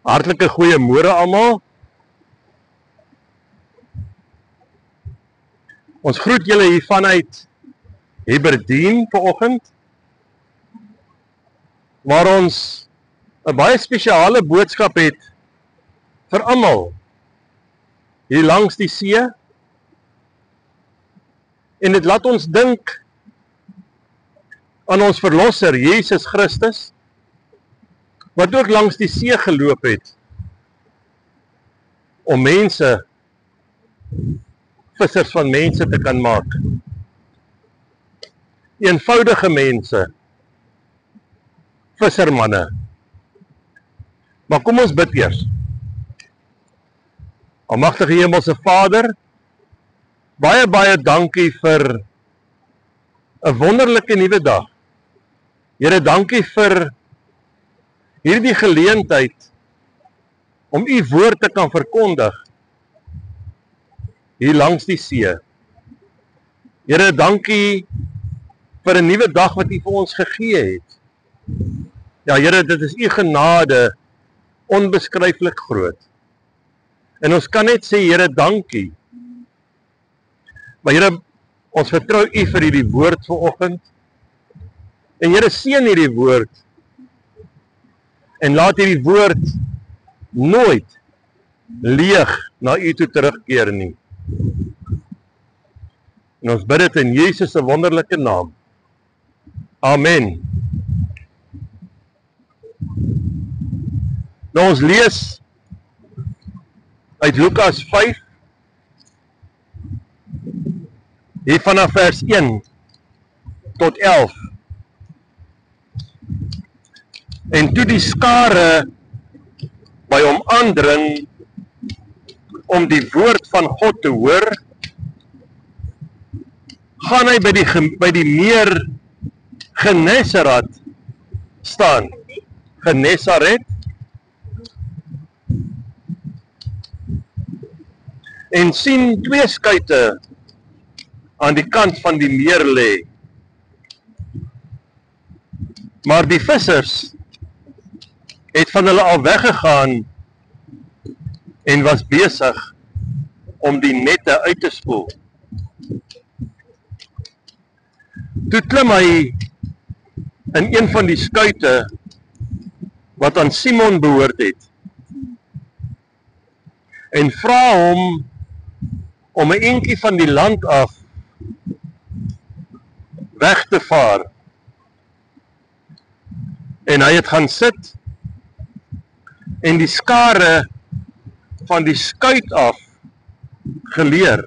Hartlike goeiemôre almal. Ons groet julle hier vanuit Hebberdien vanoggend, waar ons 'n baie spesiale boodskap het vir almal hier langs die see. En dit laat ons dink aan ons verlosser Jesus Christus, wat ook langs die see geloop het om mense, vissers van mense te kan maak. Eenvoudige mense, vissermanne. Maar kom ons bid eers. Almagtige Hemelse Vader, baie dankie vir 'n wonderlike nuwe dag. Here, dankie vir hierdie geleentheid om u woord te kan verkondig hier langs die see. Here, dankie vir 'n nuwe dag wat u vir ons gegee het. Ja, Here, dit is u genade onbeskryflik groot. En ons kan net sê, Here, dankie. Maar Here, ons vertrou u vir hierdie woord vanoggend. En Here, seën hierdie woord. En laat hierdie woord nooit leeg na u toe terugkeer nie. En ons bid dit in Jesus se wonderlike naam. Amen. Nou ons lees uit Lukas 5, hier vanaf vers 1 tot 11. En toe die skare by hom aandring om die woord van God te hoor, gaan hy by die meer Genesaret staan. Genesaret. En sien 2 skuite aan die kant van die meer lê. Maar die vissers het van hulle al weggegaan en was besig om die nette uit te spoel. Toe klim hy in een van die skuite wat aan Simon behoort het en vra hom om 'n entjie van die land af weg te vaar. En hy het gaan sit en die skare van die skuit af geleer.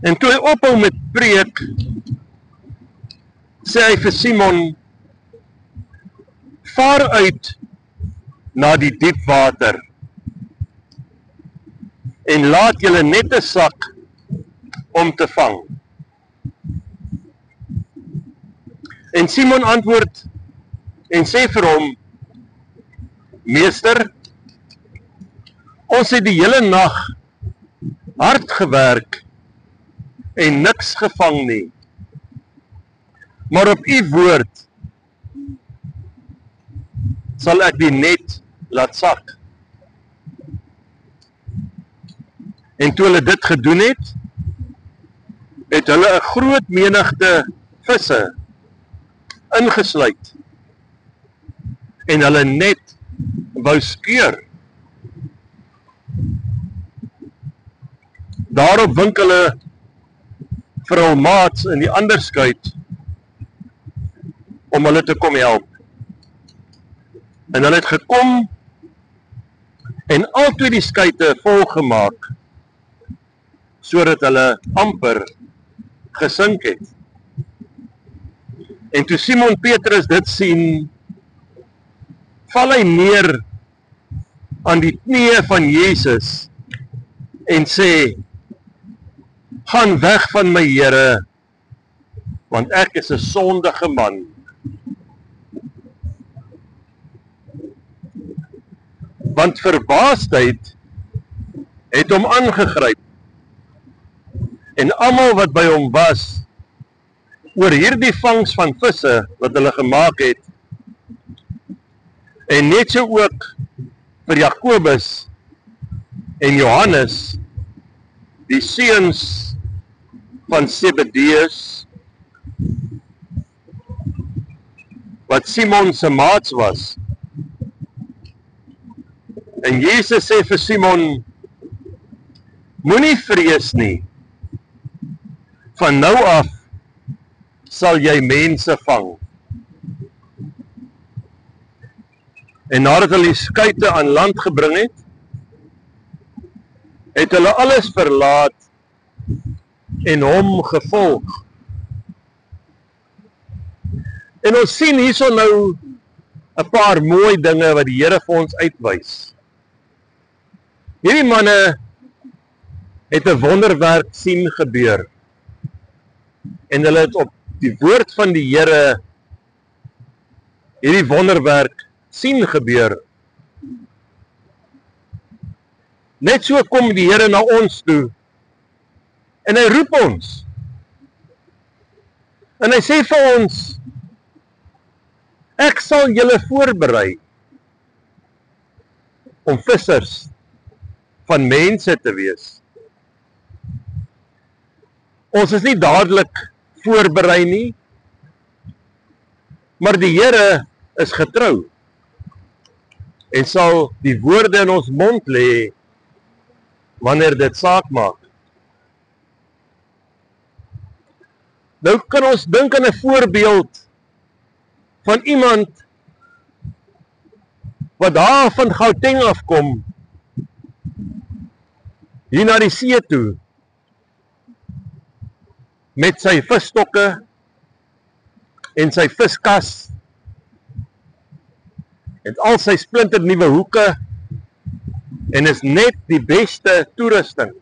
En toe hy ophou met preek, sê hy vir Simon, vaar uit na die diep water en laat julle nette sak om te vang. En Simon antwoord en sê vir hom, Meester, ons het die hele nag hard gewerk en niks gevang nie. Maar op u woord sal ek die net laat sak. En toe hulle dit gedoen het, het hulle 'n groot menigte visse ingesluit en hulle net wou skeur. Daarop wink hulle vir hul maats in die ander skuit om hulle te kom help. En hulle het gekom en albei die skuite volgemaak sodat hulle amper gesink het. En toe Simon Petrus dit sien, val hy neer aan die knieë van Jesus en sê, gaan weg van my Here, want ek is 'n sondige man. Want verbaasdheid het hom aangegryp en almal wat by hom was oor hierdie vangs van visse wat hulle gemaak het, En net so ook vir Jakobus en Johannes, die seuns van Zebedeus, wat Simon se maats was. En Jesus sê vir Simon, moenie vrees nie, van nou af sal jy mense vang. En nadat hulle die skuite aan land gebring het, het hulle alles verlaat en hom gevolg. En ons sien hierso nou 'n paar mooi dinge wat die Here vir ons uitwys. Hierdie manne het 'n wonderwerk sien gebeur. En hulle het op die woord van die Here hierdie wonderwerk sien gebeur. Net so kom die Here na ons toe en hy roep ons. En hy sê vir ons, ek sal julle voorberei om vissers van mense te wees. Ons is nie dadelik voorberei nie, maar die Here is getrou en sal die woorde in ons mond lê wanneer dit saak maak. Nou kan ons dink aan 'n voorbeeld van iemand wat daar van Gauteng afkom, hier na die see toe, met sy visstokke en sy viskas, en al sy splinternuwe hoeke, en is net die beste toerusting.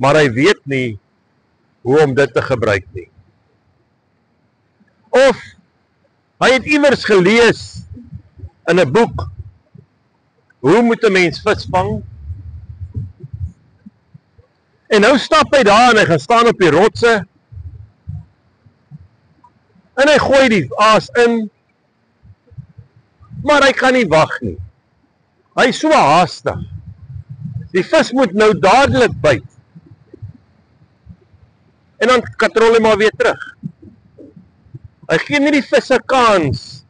Maar hy weet nie hoe om dit te gebruik nie. Of hy het iewers gelees in 'n boek, hoe moet 'n mens vis vang? En nou stap hy daar en hy gaan staan op die rotse, en hy gooi die aas in, maar hy kan nie wag nie. Hy is so haastig. Die vis moet nou dadelik byt. En dan katrol hy maar weer terug. Hy gee nie die vis 'n kans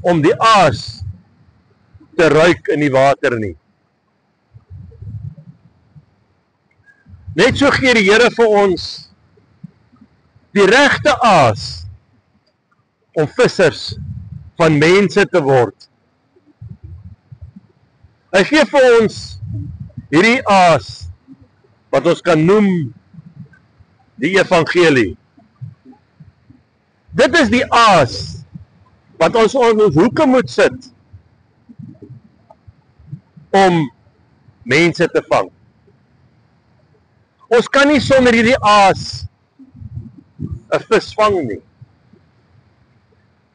om die aas te ruik in die water nie. Net so gee die Here vir ons die regte aas om vissers van mense te word. Hy gee vir ons hierdie aas wat ons kan noem die evangelie. Dit is die aas wat ons op ons hoeke moet sit om mense te vang. Ons kan nie sonder hierdie aas 'n vis vang nie.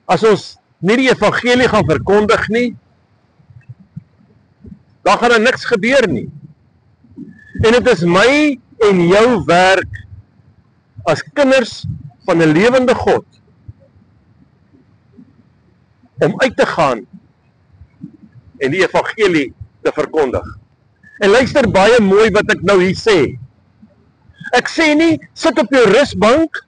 As ons nie die evangelie gaan verkondig nie, dan gaan daar niks gebeur nie. En dit is my en jou werk as kinders van 'n lewende God om uit te gaan en die evangelie te verkondig. En luister baie mooi wat ek nou hier sê. Ek sê nie, sit op jou rusbank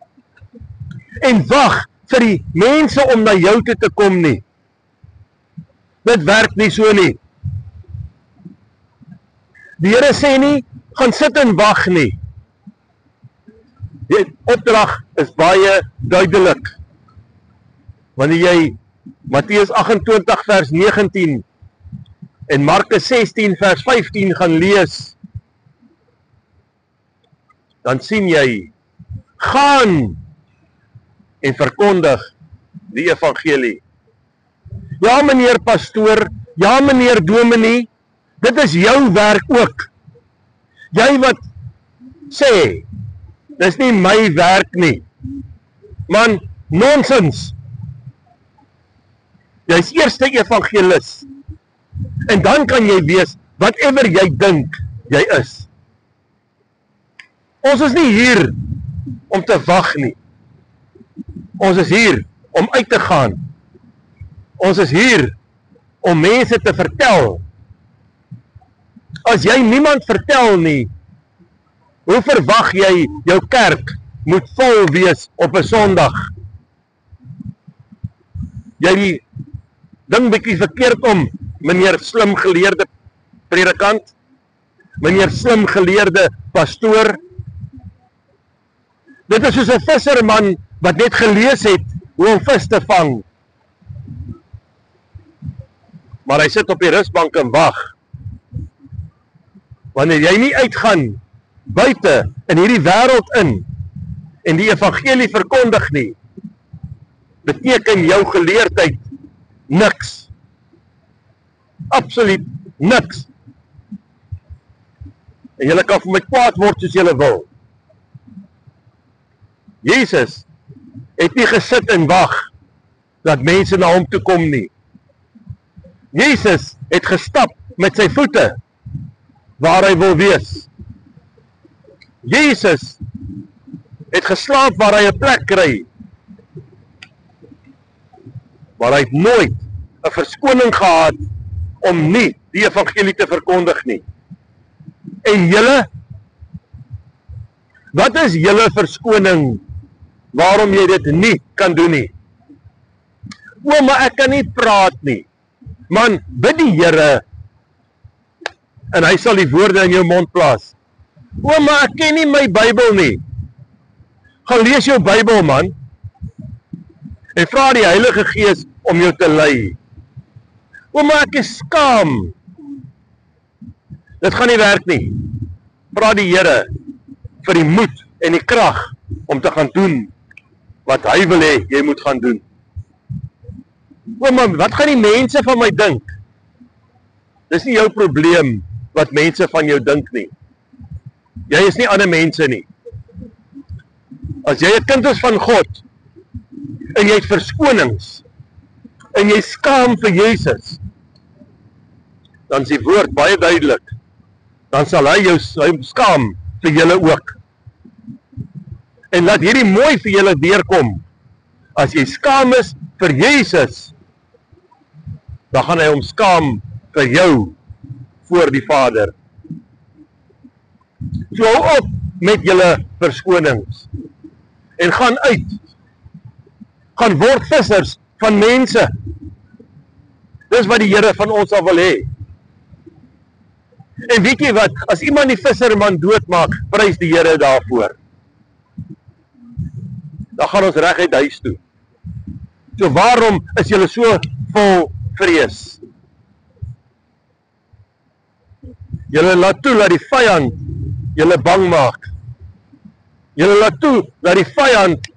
en wag vir die mense om na jou toe te kom nie. Dit werk nie so nie. Die Here sê nie, gaan sit en wag nie. Die opdrag is baie duidelik. Wanneer jy Matteus 28 vers 19 en Markus 16 vers 15 gaan lees, dan sien jy, gaan en verkondig die evangelie. Ja meneer pastoor, ja meneer dominee, dit is jou werk ook. Jy wat sê, dis nie my werk nie. Man, nonsens. Jy is eerste evangelis. En dan kan jy wees, whatever jy dink, jy is. Ons is nie hier om te wag nie. Ons is hier om uit te gaan. Ons is hier om mense te vertel. As jy niemand vertel nie, hoe verwag jy jou kerk moet vol wees op 'n Sondag? Jy dink bietjie verkeerd om, meneer slim geleerde predikant, meneer slim geleerde pastoor. Dit is soos 'n visserman wat net gelees het hoe om vis te vang. Maar hy sit op die rusbank en wag. Wanneer jy nie uitgaan buite in hierdie wêreld in en die evangelie verkondig nie, beteken jou geleerdheid niks. Absoluut niks. En julle kan vir my kwaad word soos julle wil. Jesus het nie gesit en wag dat mense na hom toe kom nie. Jesus het gestap met sy voete waar hy wil wees. Jesus het geslaap waar hy 'n plek kry. Maar hy het nooit 'n verskoning gehad om nie die evangelie te verkondig nie. En julle, wat is julle verskoning waarom jy dit nie kan doen nie? O, maar ek kan nie praat nie. Man, bid die Here en hy sal die woorde in jou mond plaas. O, maar ek ken nie my Bybel nie. Gaan lees jou Bybel, man. En vra die Heilige Gees om jou te lei. O, maar ek is skaam. Dit gaan nie werk nie. Vra die Here vir die moed en die krag om te gaan doen wat hy wil hê jy moet gaan doen. O, maar wat gaan die mense van my dink? Dis nie jou probleem wat mense van jou dink nie. Jy is nie ander mense nie. As jy 'n kind is van God en jy het verskonings en jy skaam vir Jesus, dan is die woord baie duidelik. Dan sal hy jou skaam vir julle ook. En laat hierdie mooi vir julle deurkom. As jy skaam is vir Jesus, dan gaan hy hom skaam vir jou voor die Vader. So hou op met julle verskonings en gaan uit. Gaan word vissers van mense. Dis wat die Here van ons al wil hê. En weet jy wat, as iemand die visserman doodmaak, prys die Here daarvoor. Dan gaan ons reguit huis toe. So waarom is julle so vol vrees? Julle laat toe dat die vyand julle bang maak. Julle laat toe dat die vyand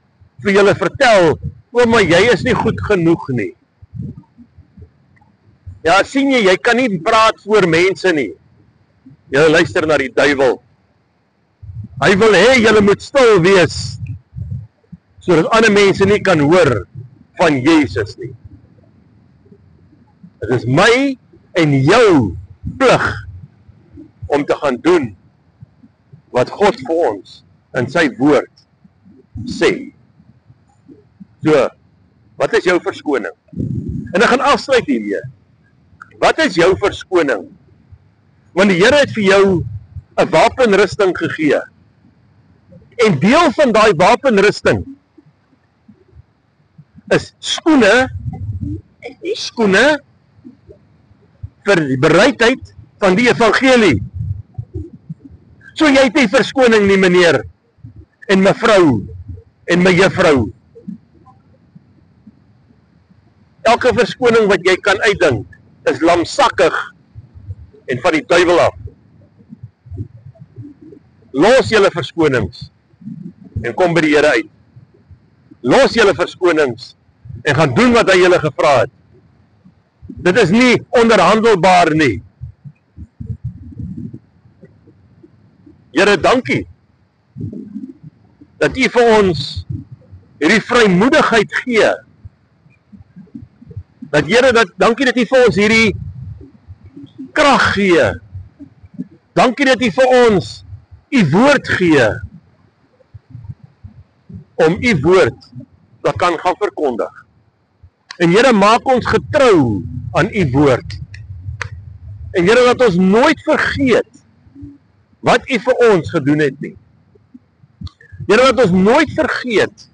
vir julle vertel, o, maar jy is nie goed genoeg nie. Ja, sien jy kan nie praat voor mense nie. Julle luister na die duiwel. Hy wil hê julle moet stil wees, sodat ander mense nie kan hoor van Jesus nie. Dit is my en jou plig om te gaan doen wat God vir ons in sy woord sê. So, wat is jou verskoning? En ek gaan afsluit hiermee. Wat is jou verskoning? Want die Here het vir jou 'n wapenrusting gegee. En deel van daai wapenrusting is skoene vir die bereidheid van die evangelie. So jy het nie verskoning nie, meneer en mevrou en my juffrou. Elke verskoning wat jy kan uitdink is lamsakkig en van die duiwel af. Los julle verskonings en kom by die Here uit. Los julle verskonings en gaan doen wat hy julle gevra het. Dit is nie onderhandelbaar nie. Here, dankie dat U vir ons hierdie vrymoedigheid gee. Dat Here, dankie dat U vir ons hierdie krag gee. Dankie dat U vir ons U woord gee om U woord te kan gaan verkondig. En Here, maak ons getrou aan U woord. En Here, dat ons nooit vergeet wat U vir ons gedoen het nie. Here, dat ons nooit vergeet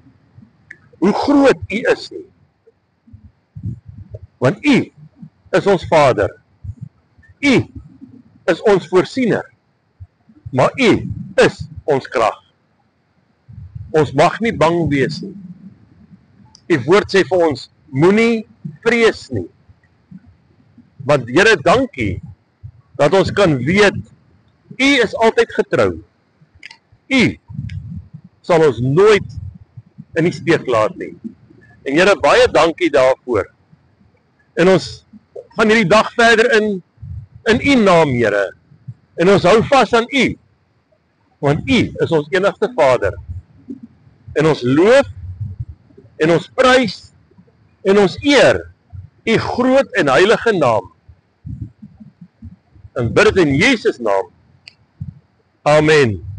hoe groot U is nie. Want U is ons Vader. U is ons voorsiener. Maar U is ons krag. Ons mag nie bang wees nie. U woord sê vir ons, moenie vrees nie. Want Here, dankie dat ons kan weet, U is altyd getrou. U sal ons nooit in die steek laat nie. En Here, baie dankie daarvoor. En ons gaan hierdie dag verder in U naam, Here. En ons hou vas aan U. Want U is ons enigste Vader. En ons loof, en ons prys, en ons eer U groot en heilige naam. En bid dit in Jesus naam. Amen.